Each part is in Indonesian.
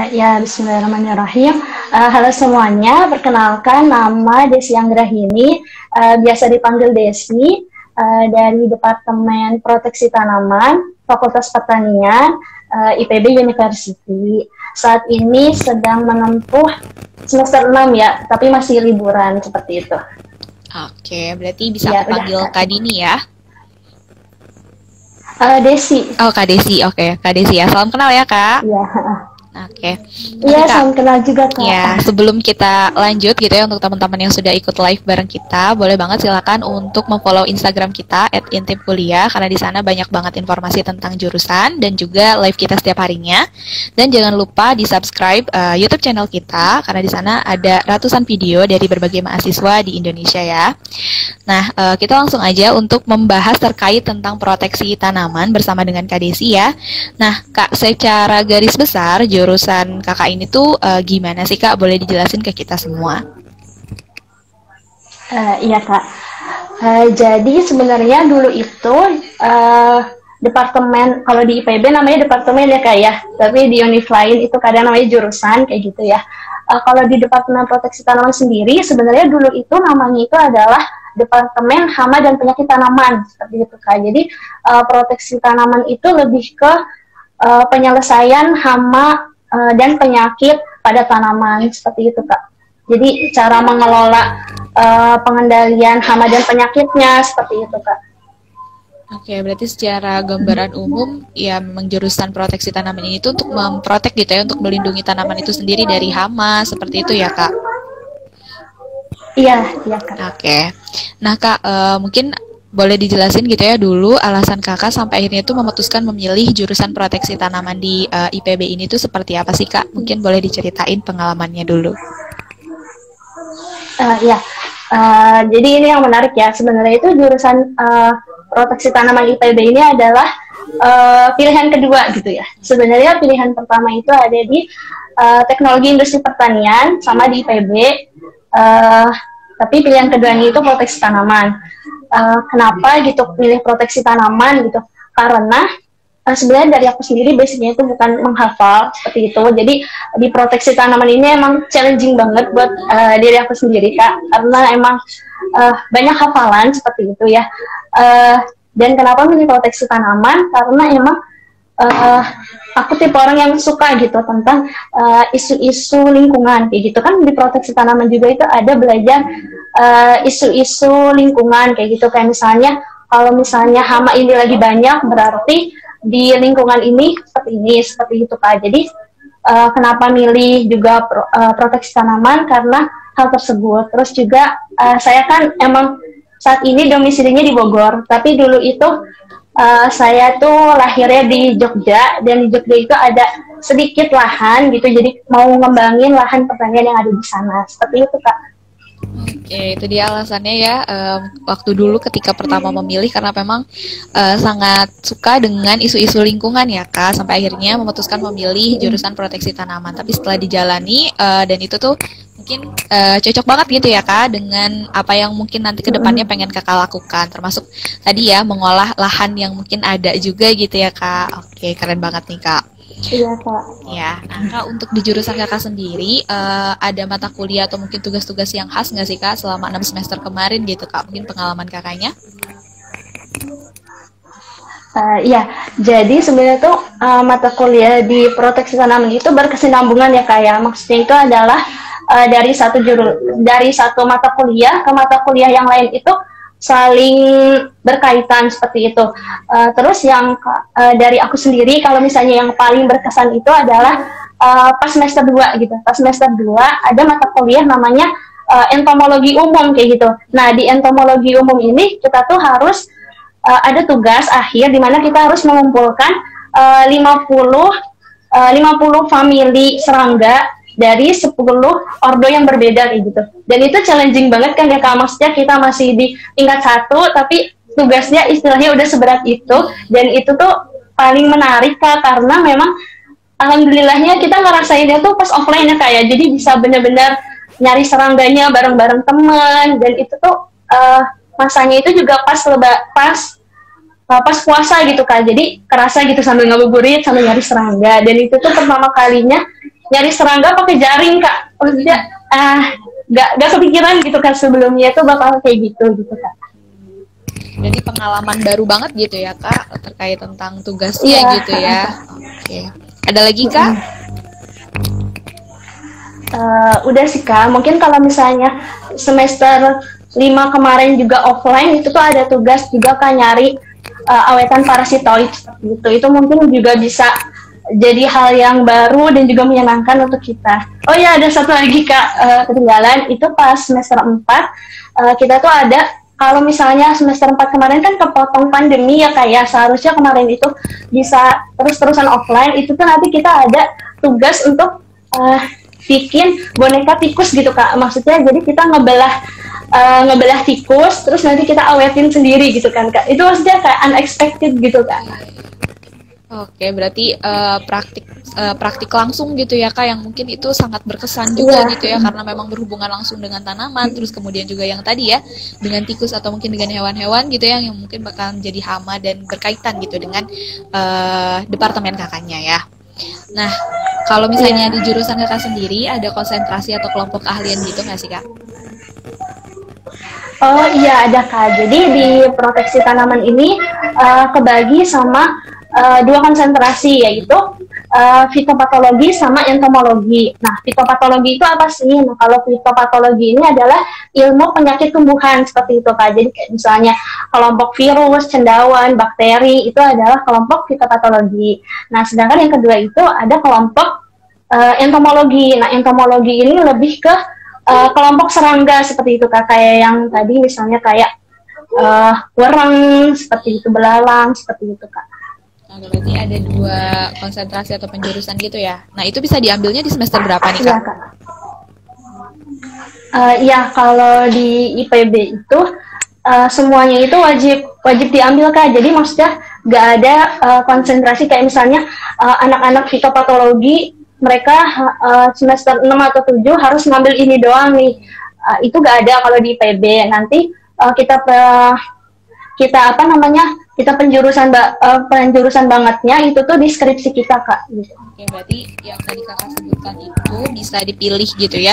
Ya, bismillahirrahmanirrahim. Halo semuanya, perkenalkan nama Desi Anggrahini, biasa dipanggil Desi, dari Departemen Proteksi Tanaman, Fakultas Pertanian, IPB University. Saat ini sedang menempuh semester 6 ya, tapi masih liburan seperti itu. Oke, berarti bisa Ya, aku panggil udah. Kak Dini ya? Desi. Oh, Kak Desi, oke. Kak Desi ya, salam kenal ya, Kak. Iya, Oke, iya, oke Kak. salam kenal juga Kak. Ya, sebelum kita lanjut gitu ya untuk teman-teman yang sudah ikut live bareng kita, boleh banget silakan untuk memfollow Instagram kita @intipkuliah karena di sana banyak banget informasi tentang jurusan dan juga live kita setiap harinya. Dan jangan lupa di-subscribe YouTube channel kita karena di sana ada ratusan video dari berbagai mahasiswa di Indonesia ya. Nah, kita langsung aja untuk membahas terkait tentang proteksi tanaman bersama dengan Kak Desi ya. Nah, Kak, secara garis besar jurusan Kakak ini tuh gimana sih Kak? Boleh dijelasin ke kita semua? Iya Kak. Jadi sebenarnya dulu itu departemen, kalau di IPB namanya departemen ya Kak ya, tapi di univ lain itu kadang namanya jurusan kayak gitu ya. Kalau di Departemen Proteksi Tanaman sendiri sebenarnya dulu itu namanya itu adalah Departemen Hama dan Penyakit Tanaman seperti itu Kak. Jadi proteksi tanaman itu lebih ke penyelesaian hama dan penyakit pada tanaman seperti itu Kak. Jadi cara mengelola pengendalian hama dan penyakitnya seperti itu Kak. Oke, berarti secara gambaran umum ya memang jurusan proteksi tanaman ini tuh untuk memprotek gitu ya, untuk melindungi tanaman itu sendiri dari hama, seperti itu ya Kak? Iya, iya Kak. Oke, nah Kak, mungkin boleh dijelasin gitu ya dulu alasan Kakak sampai akhirnya tuh memutuskan memilih jurusan proteksi tanaman di IPB ini tuh seperti apa sih Kak? Mungkin boleh diceritain pengalamannya dulu. Ya, jadi ini yang menarik ya. Sebenarnya itu jurusan proteksi tanaman IPB ini adalah pilihan kedua gitu ya. Sebenarnya pilihan pertama itu ada di teknologi industri pertanian sama di IPB. Tapi pilihan keduanya itu proteksi tanaman. Kenapa gitu pilih proteksi tanaman gitu? Karena sebenarnya dari aku sendiri basicnya itu bukan menghafal seperti itu. Jadi di proteksi tanaman ini emang challenging banget buat diri aku sendiri Kak, karena emang banyak hafalan seperti itu ya. Dan kenapa milih proteksi tanaman? Karena emang aku tipe orang yang suka gitu tentang isu-isu lingkungan kayak gitu kan. Di proteksi tanaman juga itu ada belajar isu-isu lingkungan kayak gitu, kayak misalnya kalau misalnya hama ini lagi banyak berarti di lingkungan ini seperti itu Kak. Jadi kenapa milih juga proteksi tanaman karena hal tersebut. Terus juga saya kan emang saat ini domisilinya di Bogor, tapi dulu itu saya tuh lahirnya di Jogja, dan di Jogja itu ada sedikit lahan gitu, jadi mau ngembangin lahan pertanian yang ada di sana, seperti itu Kak. Oke, itu dia alasannya ya. Waktu dulu ketika pertama memilih karena memang sangat suka dengan isu-isu lingkungan ya Kak, sampai akhirnya memutuskan memilih jurusan proteksi tanaman. Tapi setelah dijalani dan itu tuh mungkin cocok banget gitu ya Kak dengan apa yang mungkin nanti ke depannya pengen Kakak lakukan, termasuk tadi ya mengolah lahan yang mungkin ada juga gitu ya Kak. Oke, keren banget nih Kak. Iya Kak. Ya, nah Kak, untuk di jurusan Kakak sendiri ada mata kuliah atau mungkin tugas-tugas yang khas nggak sih Kak selama 6 semester kemarin gitu Kak? Mungkin pengalaman Kakaknya? Iya, jadi sebenarnya tuh mata kuliah di proteksi tanaman itu berkesinambungan ya Kak ya. Maksudnya itu adalah dari satu mata kuliah ke mata kuliah yang lain itu saling berkaitan seperti itu. Terus yang dari aku sendiri, kalau misalnya yang paling berkesan itu adalah pas semester 2 gitu. Pas semester 2 ada mata kuliah namanya entomologi umum kayak gitu. Nah, di entomologi umum ini kita tuh harus ada tugas akhir di mana kita harus mengumpulkan 50 famili serangga dari 10 ordo yang berbeda kayak gitu. Dan itu challenging banget kan ya Kak, maksudnya kita masih di tingkat 1 tapi tugasnya istilahnya udah seberat itu, dan itu tuh paling menarik Kak, karena memang alhamdulillahnya kita ngerasainnya tuh pas offline ya Kak ya, jadi bisa benar-benar nyari serangganya bareng-bareng teman, dan itu tuh masanya itu juga pas puasa gitu Kak, jadi kerasa gitu sambil ngabuburit sambil nyari serangga. Dan itu tuh pertama kalinya nyari serangga pakai jaring Kak. Maksudnya nggak kepikiran gitu kan sebelumnya itu bakal kayak gitu Kak. Jadi pengalaman baru banget gitu ya Kak terkait tentang tugasnya gitu ya. Oke. Ada lagi Kak? Udah sih Kak. Mungkin kalau misalnya semester 5 kemarin juga offline itu tuh ada tugas juga Kak nyari awetan parasitoid gitu. Itu mungkin juga bisa jadi hal yang baru dan juga menyenangkan untuk kita. Oh ya, ada satu lagi Kak, ketinggalan, itu pas semester 4, kita tuh ada, kalau misalnya semester 4 kemarin kan kepotong pandemi ya Kak ya, seharusnya kemarin itu bisa terus-terusan offline, itu tuh nanti kita ada tugas untuk bikin boneka tikus gitu Kak, maksudnya jadi kita ngebelah tikus, terus nanti kita awetin sendiri gitu kan Kak, itu maksudnya kayak unexpected gitu Kak. Oke, berarti praktik langsung gitu ya Kak, yang mungkin itu sangat berkesan juga gitu ya, karena memang berhubungan langsung dengan tanaman, terus kemudian juga yang tadi ya, dengan tikus atau mungkin dengan hewan-hewan gitu yang mungkin bakal menjadi hama dan berkaitan gitu dengan departemen kakaknya ya. Nah, kalau misalnya di jurusan kakak sendiri, ada konsentrasi atau kelompok keahlian gitu nggak sih Kak? Oh iya ada Kak, jadi di proteksi tanaman ini kebagi sama dua konsentrasi, yaitu fitopatologi sama entomologi. Nah, fitopatologi itu apa sih? Nah, kalau fitopatologi ini adalah ilmu penyakit tumbuhan seperti itu Kak. Jadi kayak misalnya kelompok virus, cendawan, bakteri itu adalah kelompok fitopatologi. Nah, sedangkan yang kedua itu ada kelompok entomologi. Nah, entomologi ini lebih ke kelompok serangga seperti itu Kak. Kayak yang tadi misalnya kayak wereng seperti itu, belalang seperti itu Kak. Nah, berarti ada dua konsentrasi atau penjurusan gitu ya. Nah, itu bisa diambilnya di semester berapa nih, Kak? Iya, Kak. Iya, kalau di IPB itu semuanya itu wajib diambil Kak. Jadi maksudnya nggak ada konsentrasi kayak misalnya anak-anak fitopatologi mereka semester 6 atau 7 harus ngambil ini doang nih. Itu nggak ada kalau di IPB. Nanti kita penjurusan bangetnya itu tuh di skripsi kita Kak. Gitu. Oke, berarti yang tadi kakak sebutkan itu bisa dipilih gitu ya,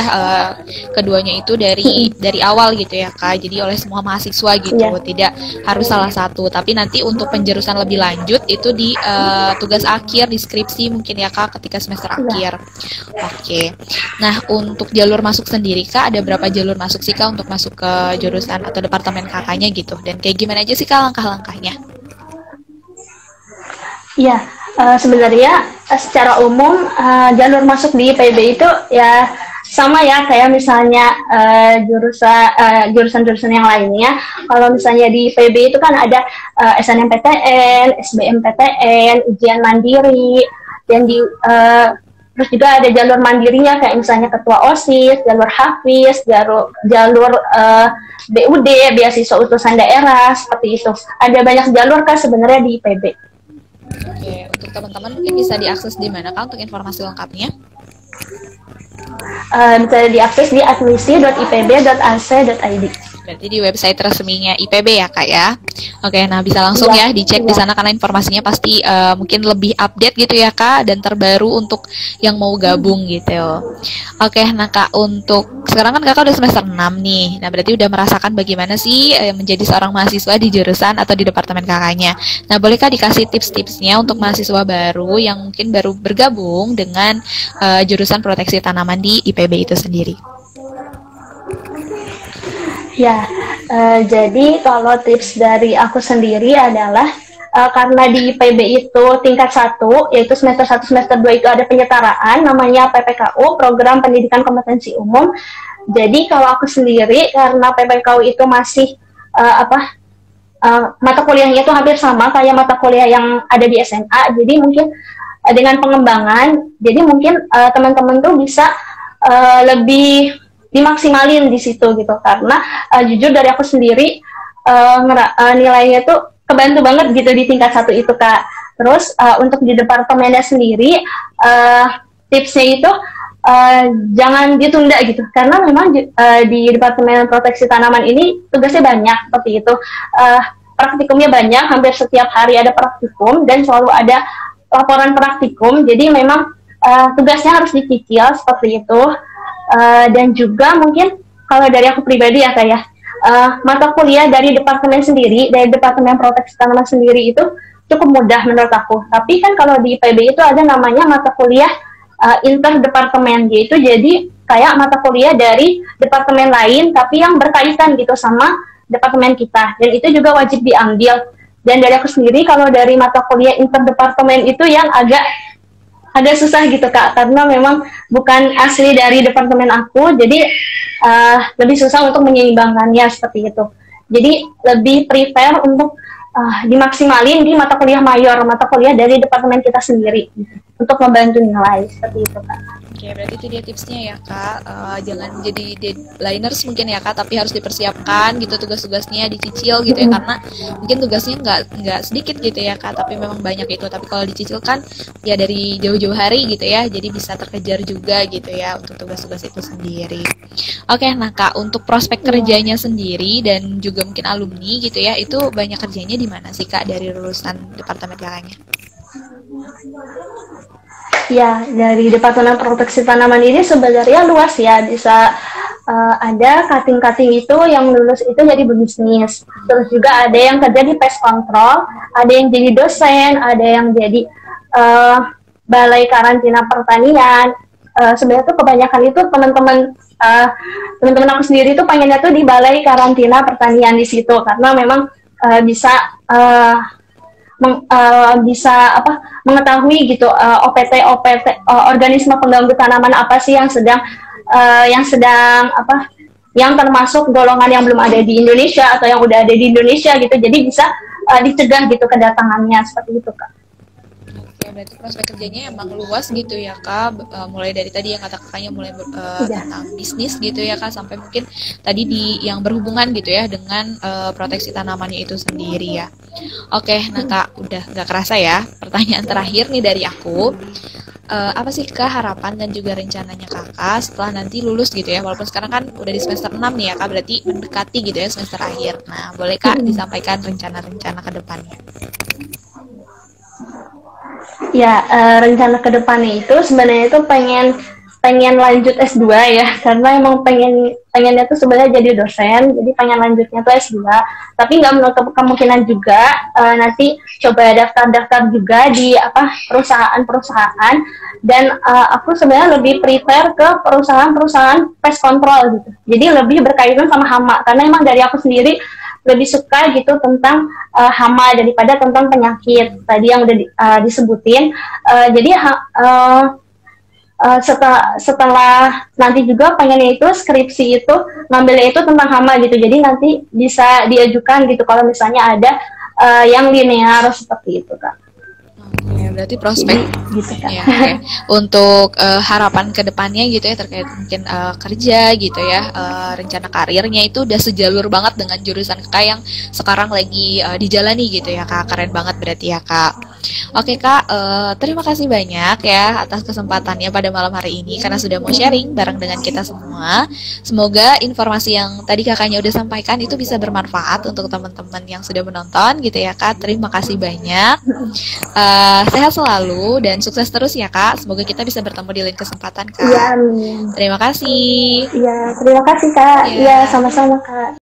keduanya itu dari awal gitu ya Kak, jadi oleh semua mahasiswa gitu, tidak harus salah satu, tapi nanti untuk penjurusan lebih lanjut itu di tugas akhir, di skripsi mungkin ya Kak ketika semester akhir. Oke, nah untuk jalur masuk sendiri Kak, ada berapa jalur masuk sih Kak untuk masuk ke jurusan atau departemen kakaknya gitu, dan kayak gimana aja sih Kak langkah-langkahnya? Iya, sebenarnya secara umum jalur masuk di IPB itu ya sama ya kayak misalnya jurusan-jurusan yang lainnya. Kalau misalnya di IPB itu kan ada SNMPTN, SBMPTN, ujian mandiri, dan terus juga ada jalur mandirinya kayak misalnya ketua OSIS, jalur Hafiz, jalur BUD, beasiswa utusan daerah, seperti itu. Ada banyak jalur Kak sebenarnya di IPB. Oke, untuk teman-teman mungkin bisa diakses di mana Kak untuk informasi lengkapnya? Bisa diakses di admisi.ipb.ac.id. Berarti di website resminya IPB ya Kak ya. Oke, nah bisa langsung ya dicek di sana karena informasinya pasti mungkin lebih update gitu ya Kak, dan terbaru untuk yang mau gabung gitu. Oke, nah Kak, untuk sekarang kan Kakak udah semester 6 nih. Nah, berarti udah merasakan bagaimana sih menjadi seorang mahasiswa di jurusan atau di departemen kakaknya. Nah, boleh Kak dikasih tips-tipsnya untuk mahasiswa baru yang mungkin baru bergabung dengan jurusan proteksi tanaman di IPB itu sendiri? Ya, jadi kalau tips dari aku sendiri adalah karena di IPB itu tingkat 1, yaitu semester 1, semester 2 itu ada penyetaraan, namanya PPKU, Program Pendidikan Kompetensi Umum. Jadi kalau aku sendiri, karena PPKU itu masih mata kuliahnya itu hampir sama kayak mata kuliah yang ada di SMA, jadi mungkin dengan pengembangan, jadi mungkin teman-teman tuh bisa lebih dimaksimalin di situ gitu, karena jujur dari aku sendiri nilainya tuh kebantu banget gitu di tingkat 1 itu Kak. Terus untuk di departemennya sendiri tipsnya itu jangan ditunda gitu, karena memang di departemen proteksi tanaman ini tugasnya banyak seperti itu, praktikumnya banyak, hampir setiap hari ada praktikum dan selalu ada laporan praktikum, jadi memang tugasnya harus dicicil seperti itu. Dan juga mungkin kalau dari aku pribadi ya kayak mata kuliah dari departemen sendiri, dari departemen proteksi tanaman sendiri itu cukup mudah menurut aku. Tapi kan kalau di IPB itu ada namanya mata kuliah interdepartemen, yaitu jadi kayak mata kuliah dari departemen lain tapi yang berkaitan gitu sama departemen kita, dan itu juga wajib diambil. Dan dari aku sendiri kalau dari mata kuliah interdepartemen itu yang agak susah gitu Kak, karena memang bukan asli dari departemen aku, jadi lebih susah untuk menyeimbangkannya seperti itu. Jadi lebih prefer untuk dimaksimalin di mata kuliah mayor, mata kuliah dari departemen kita sendiri, untuk membantu nilai seperti itu Kak. Oke, berarti itu dia tipsnya ya Kak. Jangan jadi deadliners mungkin ya Kak, tapi harus dipersiapkan gitu tugas-tugasnya, dicicil gitu ya, karena mungkin tugasnya nggak sedikit gitu ya Kak, tapi memang banyak itu. Tapi kalau dicicil kan ya dari jauh-jauh hari gitu ya, jadi bisa terkejar juga gitu ya untuk tugas-tugas itu sendiri. Oke, nah Kak, untuk prospek kerjanya sendiri dan juga mungkin alumni gitu ya, itu banyak kerjanya di mana sih Kak dari lulusan departemen kakaknya? Ya, dari Departemen Proteksi Tanaman ini sebenarnya luas ya, bisa ada cutting-cutting itu yang lulus itu jadi bisnis, terus juga ada yang kerja di pest control, ada yang jadi dosen, ada yang jadi balai karantina pertanian. Sebenarnya tuh kebanyakan itu teman-teman aku sendiri tuh pengennya tuh di balai karantina pertanian di situ, karena memang bisa mengetahui gitu OPT organisme pengganggu tanaman apa sih yang termasuk golongan yang belum ada di Indonesia atau yang udah ada di Indonesia gitu, jadi bisa dicegah gitu kedatangannya seperti itu Kak. Oke, berarti prospek kerjanya emang luas gitu ya Kak, mulai dari tadi yang kata kakaknya mulai tentang bisnis gitu ya Kak, sampai mungkin tadi di yang berhubungan gitu ya dengan proteksi tanamannya itu sendiri ya. Oke, nah Kak, udah nggak kerasa ya, pertanyaan terakhir nih dari aku. Apa sih Kak harapan dan juga rencananya Kakak setelah nanti lulus gitu ya, walaupun sekarang kan udah di semester 6 nih ya Kak, berarti mendekati gitu ya semester akhir. Nah, boleh Kak disampaikan rencana-rencana ke depannya? Ya, rencana ke depannya itu sebenarnya itu pengen lanjut S2 ya, karena emang pengennya tuh sebenarnya jadi dosen, jadi pengen lanjutnya tuh S2, tapi nggak menutup kemungkinan juga nanti coba daftar-daftar juga di perusahaan-perusahaan, dan aku sebenarnya lebih prefer ke perusahaan-perusahaan pest control gitu, jadi lebih berkaitan sama hama, karena emang dari aku sendiri lebih suka gitu tentang hama daripada tentang penyakit tadi yang udah disebutin. Jadi setelah nanti juga pengennya itu skripsi itu ngambilnya itu tentang hama gitu, jadi nanti bisa diajukan gitu kalau misalnya ada yang linear seperti itu Kak. Ya, berarti prospek gitu kan. Ya, okay. Untuk harapan kedepannya gitu ya terkait mungkin kerja gitu ya, rencana karirnya itu udah sejalur banget dengan jurusan Kakak yang sekarang lagi dijalani gitu ya Kak, keren banget berarti ya Kak. Oke Kak, terima kasih banyak ya atas kesempatannya pada malam hari ini karena sudah mau sharing bareng dengan kita semua. Semoga informasi yang tadi kakaknya udah sampaikan itu bisa bermanfaat untuk teman-teman yang sudah menonton gitu ya Kak. Terima kasih banyak. Sehat selalu dan sukses terus ya Kak. Semoga kita bisa bertemu di lain kesempatan Kak. Iya. Terima kasih. Iya, terima kasih Kak. Iya, sama-sama Kak.